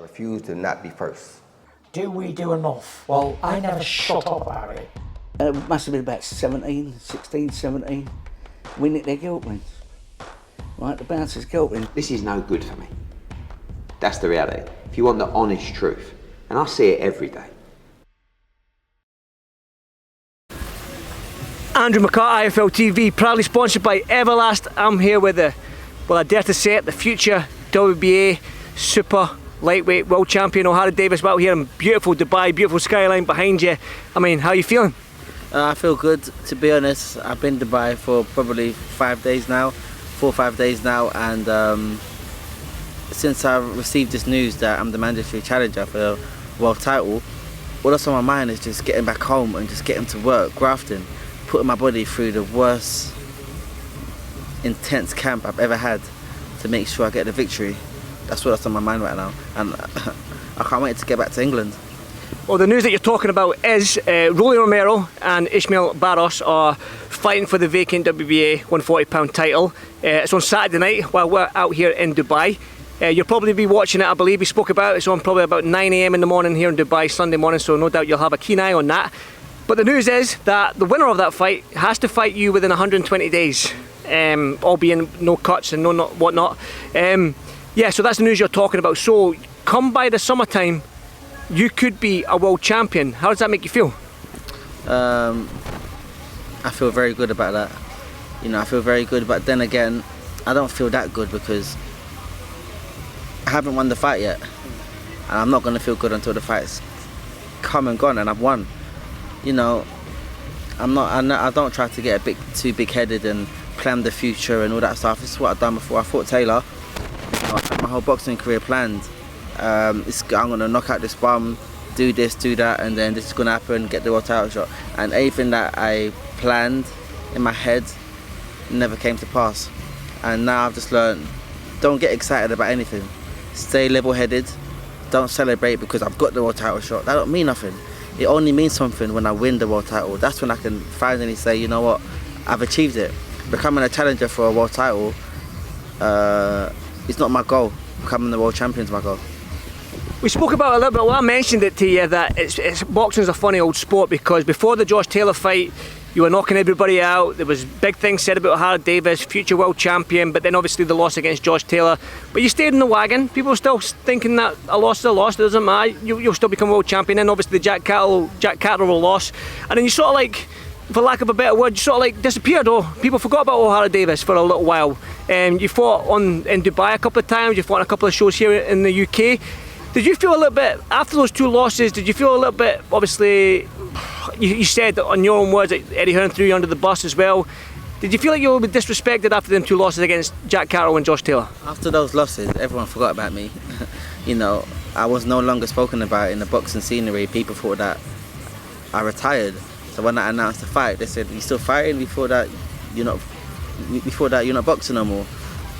refuse to not be first. Do we do enough? Well, I never shut up about it. It must have been about 16, 17. We nicked their guilt rings. Right, the bouncer's guilt ring. This is no good for me. That's the reality. If you want the honest truth, and I see it every day. Andrew McCART, IFL TV, proudly sponsored by Everlast. I'm here with I dare to say it, the future WBA super lightweight world champion Ohara Davies. Well, here in beautiful Dubai, beautiful skyline behind you. I mean, how are you feeling? I feel good, to be honest. I've been in Dubai for probably 4 or 5 days now, and since I received this news that I'm the mandatory challenger for the world title, all that's on my mind is just getting back home and just getting to work, grafting, putting my body through the worst intense camp I've ever had to make sure I get the victory. That's what's on my mind right now, and I can't wait to get back to England. Well, the news that you're talking about is Romero and Barroso are fighting for the vacant WBA 140-pound title. It's on Saturday night while we're out here in Dubai. You'll probably be watching it, I believe. We spoke about it. It's on probably about 9 AM in the morning here in Dubai, Sunday morning, so no doubt you'll have a keen eye on that. But the news is that the winner of that fight has to fight you within 120 days, all being no cuts and no whatnot. Yeah, so that's the news you're talking about. So come by the summertime, you could be a world champion. How does that make you feel? I feel very good about that. You know, I feel very good, but then again, I don't feel that good because I haven't won the fight yet. And I'm not going to feel good until the fight's come and gone and I've won. You know, I don't try to get a bit too big-headed and plan the future and all that stuff. This is what I've done before. I fought Taylor. You know, I had my whole boxing career planned. I'm going to knock out this bum, do this, do that, and then this is going to happen, get the world title shot. And everything that I planned in my head never came to pass. And now I've just learned, don't get excited about anything. Stay level-headed. Don't celebrate because I've got the world title shot. That don't mean nothing. It only means something when I win the world title. That's when I can finally say, you know what, I've achieved it. Becoming a challenger for a world title is not my goal. Becoming the world champion is my goal. We spoke about it a little bit. Well, I mentioned it to you that boxing's a funny old sport because before the Josh Taylor fight, you were knocking everybody out. There was big things said about Ohara Davies, future world champion, but then obviously the loss against Josh Taylor. But you stayed in the wagon. People are still thinking that a loss is a loss. It doesn't matter. You'll still become world champion. And obviously the Jack Catterall loss. And then you sort of like, for lack of a better word, you sort of like disappeared. Or people forgot about Ohara Davies for a little while. You fought in Dubai a couple of times. You fought on a couple of shows here in the UK. Did you feel a little bit, after those 2 losses, did you feel a little bit, obviously, you said on your own words that Eddie Hearn threw you under the bus as well. Did you feel like you were disrespected after them 2 losses against Jack Catterall and Josh Taylor? After those losses, everyone forgot about me. You know, I was no longer spoken about in the boxing scenery. People thought that I retired. So when I announced the fight, they said, "You still fighting? We thought that you're not boxing no more."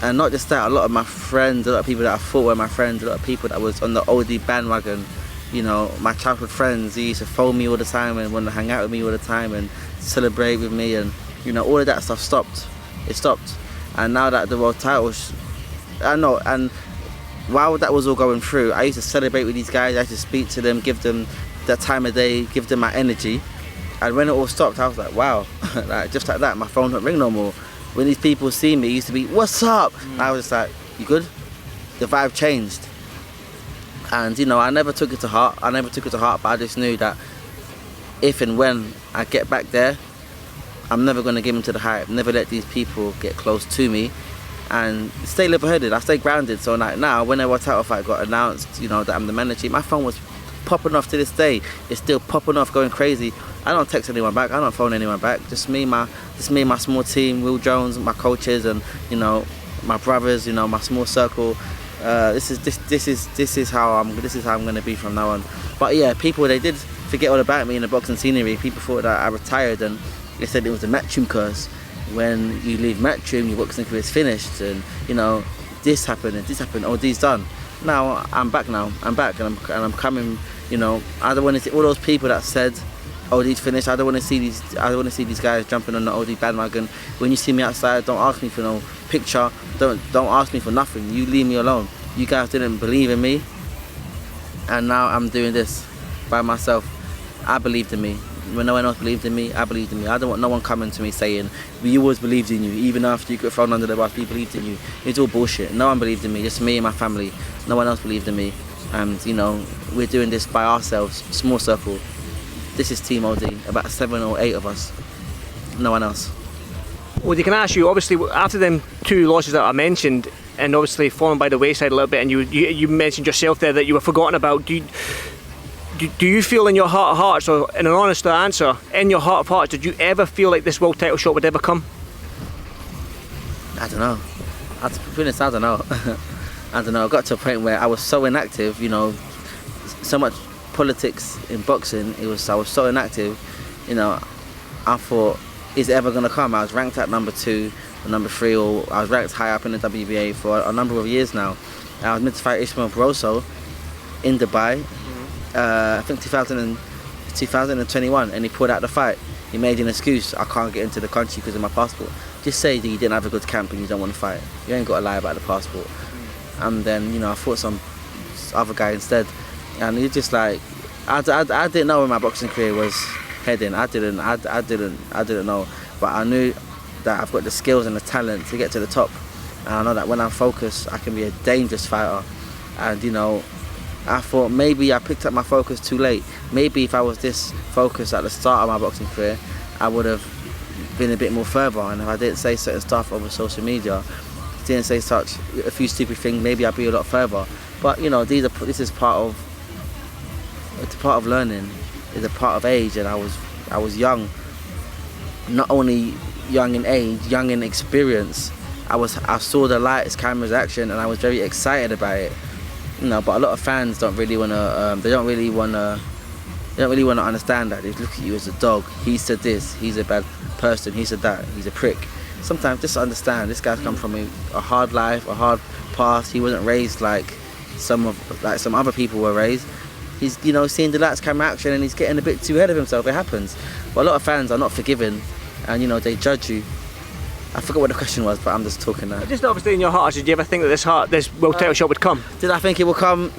And not just that, a lot of my friends, a lot of people that I thought were my friends, a lot of people that was on the OD bandwagon, you know, my childhood friends, they used to phone me all the time and want to hang out with me all the time and celebrate with me, and you know, all of that stuff stopped. It stopped. And now that the world titles, I know, and while that was all going through, I used to celebrate with these guys, I used to speak to them, give them that time of day, give them my energy. And when it all stopped, I was like, wow, like, just like that, my phone don't ring no more. When these people see me, it used to be, "What's up?" I was just like, "You good?" The vibe changed. And you know, I never took it to heart. But I just knew that if and when I get back there, I'm never going to give into the hype. Never let these people get close to me, and stay level-headed. I stay grounded. So like now, whenever a title fight got announced, you know, that I'm the manager, my phone was popping off to this day. It's still popping off, going crazy. I don't text anyone back. I don't phone anyone back. Just me and my small team, Will Jones, my coaches, and you know, my brothers. You know, my small circle. This is how I'm going to be from now on. But yeah, people, they did forget all about me in the boxing scenery. People thought that I retired, and they said it was a matchroom curse. When you leave matchroom, your boxing career is finished, and you know, this happened and this happened. Oh, this done. Now I'm back. I'm back, and I'm coming. You know, I don't want to see all those people that said, OD's finished. I don't want to see these guys jumping on the OD bandwagon. When you see me outside, don't ask me for no picture. Don't ask me for nothing. You leave me alone. You guys didn't believe in me. and now I'm doing this by myself. I believed in me. When no one else believed in me, I believed in me. I don't want no one coming to me saying, we always believed in you, even after you got thrown under the bus, we believed in you. It's all bullshit. No one believed in me, just me and my family. No one else believed in me. And, you know, we're doing this by ourselves, small circle. This is Team OD, about 7 or 8 of us. No one else. Well, can I ask you, obviously, after them 2 losses that I mentioned, and obviously falling by the wayside a little bit, and you mentioned yourself there that you were forgotten about, do you feel in your heart of hearts, or in an honest answer, in your heart of hearts, did you ever feel like this world title shot would ever come? I don't know. To be honest, I don't know. I don't know. I got to a point where I was so inactive, you know, so much politics in boxing. I was so inactive, you know. I thought, is it ever going to come? I was ranked at number 2 or number 3, or I was ranked high up in the WBA for a number of years now. I was meant to fight Barroso in Dubai. I think 2021, and he pulled out the fight. He made an excuse, I can't get into the country because of my passport. Just say that you didn't have a good camp and you don't want to fight. You ain't got to lie about the passport. And then, you know, I fought some other guy instead, and he just like, I didn't know where my boxing career was heading. I didn't know, but I knew that I've got the skills and the talent to get to the top, and I know that when I'm focused, I can be a dangerous fighter. And, you know, I thought maybe I picked up my focus too late. Maybe if I was this focused at the start of my boxing career, I would have been a bit more further. And if I didn't say certain stuff over social media, didn't say a few stupid things, maybe I'd be a lot further. But, you know, this is part of learning. It's a part of age, and I was young. Not only young in age, young in experience. I saw the lights, cameras, action, and I was very excited about it. You know, but a lot of fans don't really want to. They don't really want to understand that. They look at you as a dog. He said this. He's a bad person. He said that. He's a prick. Sometimes just understand. This guy's come from a hard life, a hard past. He wasn't raised like some other people were raised. He's, you know, seeing the lights, camera, action, and he's getting a bit too ahead of himself. It happens. But a lot of fans are not forgiving, and, you know, they judge you. I forgot what the question was, but I'm just talking now. Just obviously in your heart, did you ever think that this world title shot would come? Did I think it would come?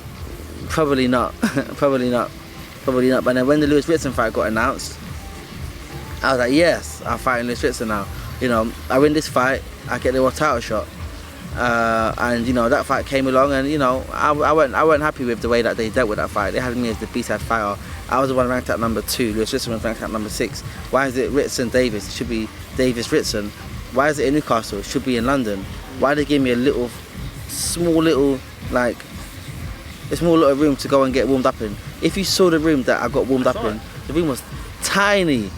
Probably not. Probably not. But then when the Lewis Ritson fight got announced, I was like, yes, I'm fighting Lewis Ritson now. You know, I win this fight, I get the world title shot. And, you know, that fight came along, and, you know, I weren't happy with the way that they dealt with that fight. They had me as the B-side fighter. I was the one ranked at number 2. Lewis Ritson was ranked at number 6. Why is it Ritson Davis? It should be Davis Ritson. Why is it in Newcastle? It should be in London. Why did they give me a small little room to go and get warmed up in? If you saw the room that I got warmed up in, the room was tiny.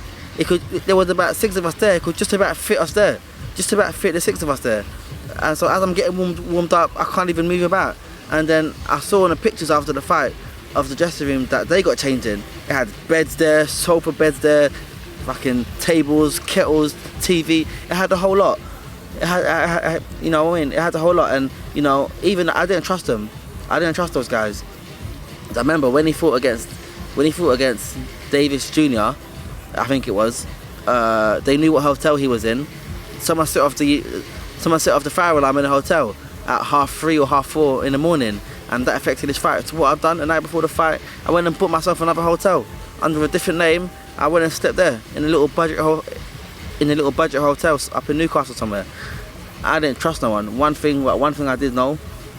There was about 6 of us there. It could just about fit us there. Just about fit the 6 of us there. And so as I'm getting warmed up, I can't even move about. And then I saw in the pictures after the fight of the dressing room that they got changed in. It had beds there, sofa beds there, fucking tables, kettles, TV. It had the whole lot. It had, you know what I mean? It had the whole lot. And, you know, even I didn't trust them. I didn't trust those guys. I remember when he fought against Davis Jr., I think it was, they knew what hotel he was in. Someone set off the fire alarm in the hotel at 3:30 or 4:30 in the morning, and that affected his fight. So what I've done the night before the fight, I went and booked myself another hotel under a different name. I went and slept there in a little budget hotel up in Newcastle somewhere. I didn't trust no one. One thing I did know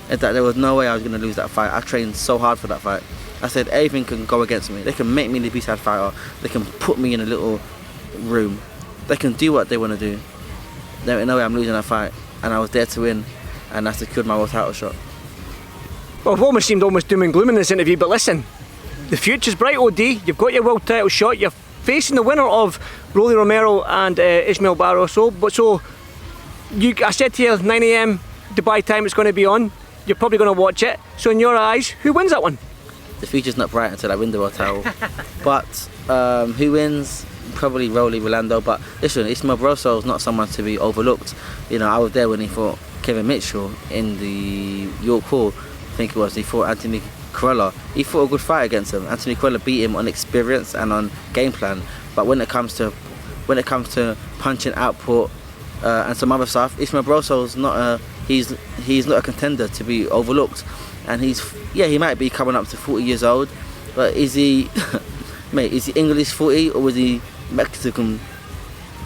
is that there was no way I was going to lose that fight. I trained so hard for that fight. I said everything can go against me. They can make me the B-side fighter. They can put me in a little room. They can do what they want to do. There ain't no way I'm losing that fight. And I was there to win, and I secured my world title shot. Well, I've almost seemed doom and gloom in this interview, but listen, the future's bright, OD. You've got your world title shot. You're facing the winner of Romero and Ismail Barroso. But so, I said to you, 9 AM Dubai time it's going to be on. You're probably going to watch it. So in your eyes, who wins that one? The future's not bright until I win the world title. But who wins? Probably Rolando. But listen, Ismail Barroso is not someone to be overlooked. You know, I was there when he fought Kevin Mitchell in the York Hall. I think it was. He fought Anthony Corella. He fought a good fight against him. Anthony Corella beat him on experience and on game plan. But when it comes to punching output and some other stuff, Ismail Barroso's not he's not a contender to be overlooked. and he might be coming up to 40 years old, but is he, mate, is he English 40 or was he Mexican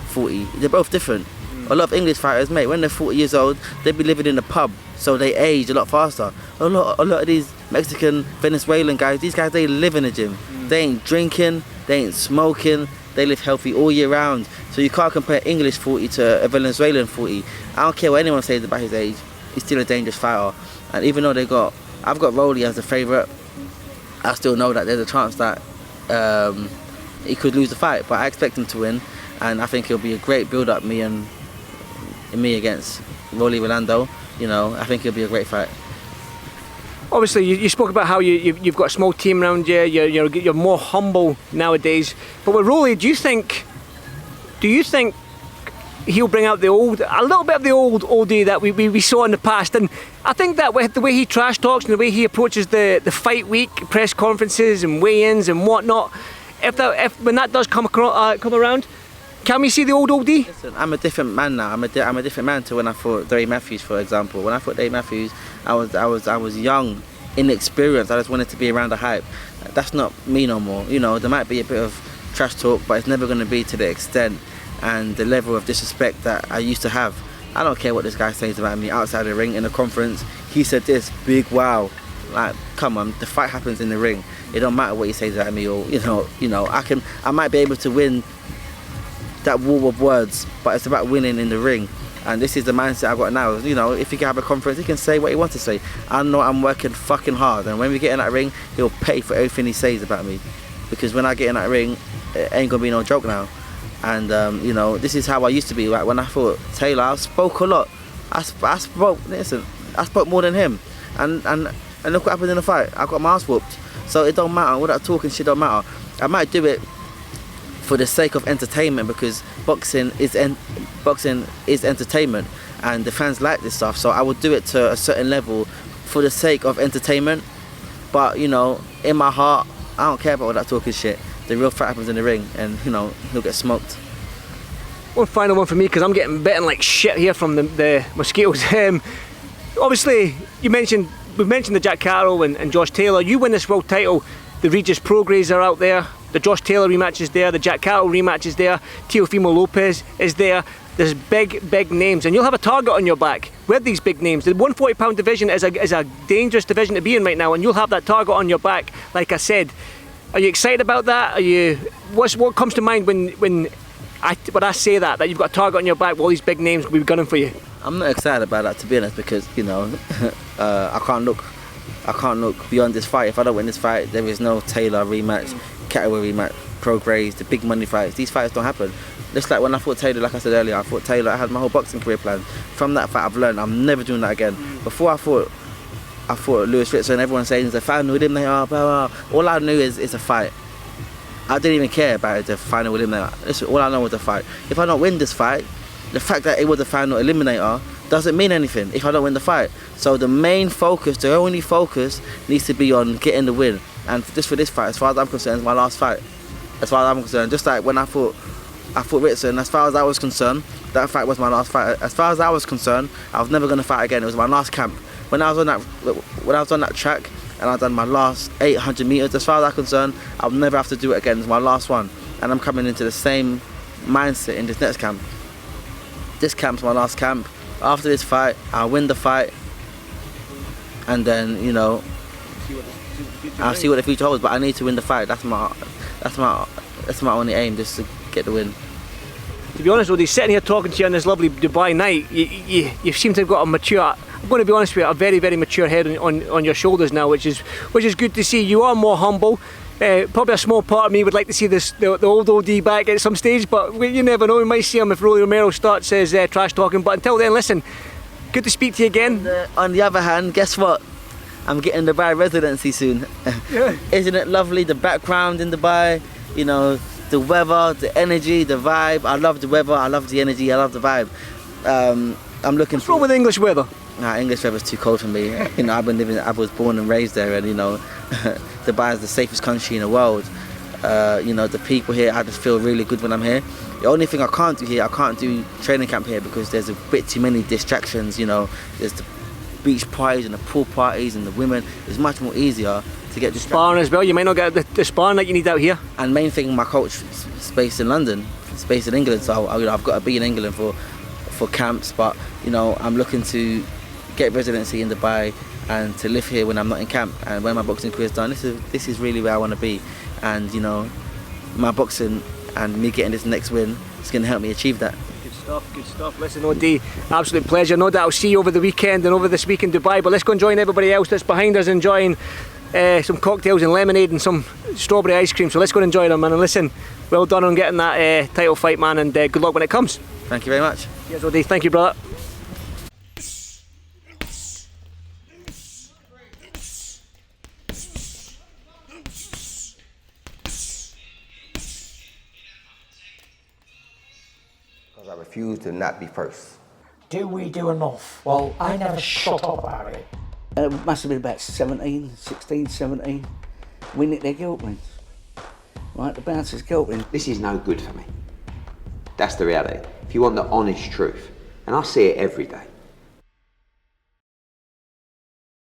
40? They're both different. A lot of English fighters, mate, when they're 40 years old, they be living in a pub, so they age a lot faster. A lot of these Mexican, Venezuelan guys, these guys, they live in the gym. They ain't drinking, they ain't smoking, they live healthy all year round. So you can't compare English 40 to a Venezuelan 40. I don't care what anyone says about his age, he's still a dangerous fighter. And even though I've got Rolly as the favourite, I still know that there's a chance that he could lose the fight, but I expect him to win, and I think it'll be a great build-up, me against Rolly Rolando. You know, I think it'll be a great fight. Obviously, you spoke about how you've got a small team around you. You're more humble nowadays. But with Rolly, do you think he'll bring out a little bit of the old oldie that we saw in the past? And I think that with the way he trash talks and the way he approaches the fight week press conferences and weigh-ins and whatnot, when that does come around, can we see the old oldie? Listen, I'm a different man now. I'm a different man to when I fought Dave Matthews, for example. When I fought Dave Matthews, I was young, inexperienced. I just wanted to be around the hype. That's not me no more. You know, there might be a bit of trash talk, but it's never going to be to the extent and the level of disrespect that I used to have. I don't care what this guy says about me outside the ring in a conference. He said this, big wow. Like, come on, the fight happens in the ring. It don't matter what he says about me, or I might be able to win that war of words, but it's about winning in the ring. And this is the mindset I've got now. You know, if he can have a conference, he can say what he wants to say. I know I'm working fucking hard, and when we get in that ring, he'll pay for everything he says about me. Because when I get in that ring, it ain't gonna be no joke now. And this is how I used to be. Like when I fought Taylor, I spoke a lot. I spoke more than him. And look what happened in the fight. I got my ass whooped. So it don't matter. All that talking shit don't matter. I might do it for the sake of entertainment, because boxing is entertainment, and the fans like this stuff. So I would do it to a certain level for the sake of entertainment. But in my heart, I don't care about all that talking shit. The real fight happens in the ring, and he'll get smoked. One final one for me, because I'm getting bitten like shit here from the mosquitoes. Obviously, we've mentioned the Jack Carroll and Josh Taylor. You win this world title, the Regis Prograis are out there. The Josh Taylor rematch is there, the Jack Carroll rematch is there, Teofimo Lopez is there. There's big names, and you'll have a target on your back with these big names. The 140-pound division is a dangerous division to be in right now, and you'll have that target on your back, like I said. Are you excited about that? What comes to mind when I say that you've got a target on your back with all these big names will be gunning for you? I'm not excited about that, to be honest, because I can't look beyond this fight. If I don't win this fight, there is no Taylor rematch, Cataway rematch, Prograis, the big money fights. These fights don't happen. Just like when I fought Taylor, like I said earlier, I had my whole boxing career planned. From that fight, I've learned I'm never doing that again. Before I fought Lewis Ritzer, and everyone saying it's a final eliminator, blah, blah. All I knew is it's a fight. I didn't even care about the final eliminator. Listen, all I know was the fight. If I don't win this fight, the fact that it was a final eliminator doesn't mean anything if I don't win the fight. So the only focus needs to be on getting the win. And just for this fight, as far as I'm concerned, it's my last fight. As far as I'm concerned, just like when I fought Ritson, as far as I was concerned, that fight was my last fight. As far as I was concerned, I was never going to fight again. It was my last camp. When I was on that track and I've done my last 800 meters, as far as I'm concerned, I'll never have to do it again. It's my last one, and I'm coming into the same mindset in this next camp. This camp's my last camp. After this fight, I'll win the fight, and then I'll see what the future holds. But I need to win the fight. That's my only aim, just to get the win. To be honest with you, sitting here talking to you on this lovely Dubai night, you seem to have got I'm going to be honest with you, a very, very mature head on your shoulders now, which is good to see. You are more humble. Probably a small part of me would like to see the old OD back at some stage, but you never know. We might see him if Rolly Romero starts his trash talking. But until then, listen, good to speak to you again. On the other hand, guess what? I'm getting Dubai residency soon. Yeah. Isn't it lovely? The background in Dubai, the weather, the energy, the vibe. I love the weather, I love the energy, I love the vibe. I'm looking. What's wrong with English weather? Nah, English weather's too cold for me. I was born and raised there, and Dubai is the safest country in the world. The people here, I just feel really good when I'm here. The only thing I can't do here, I can't do training camp here because there's a bit too many distractions. There's beach parties and the pool parties and the women. It's much more easier to get distracted. Sparring as well, you might not get the sparring that you need out here. And main thing, my coach is based in London, it's based in England, so I've got to be in England for camps, but I'm looking to get residency in Dubai and to live here when I'm not in camp, and when my boxing career is done, this is really where I want to be. And my boxing and me getting this next win is going to help me achieve that. Good stuff. Listen, OD, absolute pleasure. No doubt I'll see you over the weekend and over this week in Dubai, but let's go and join everybody else that's behind us enjoying some cocktails and lemonade and some strawberry ice cream. So let's go and enjoy them, man. And listen, well done on getting that title fight, man, and good luck when it comes. Thank you very much. Cheers, OD. Thank you, brother. I refuse to not be first. Do we do enough? Well, I never shut up about it. It must have been about 16, 17. We nicked their guilt rings. Right, the bouncer's guilt ring. This is no good for me. That's the reality. If you want the honest truth, and I see it every day,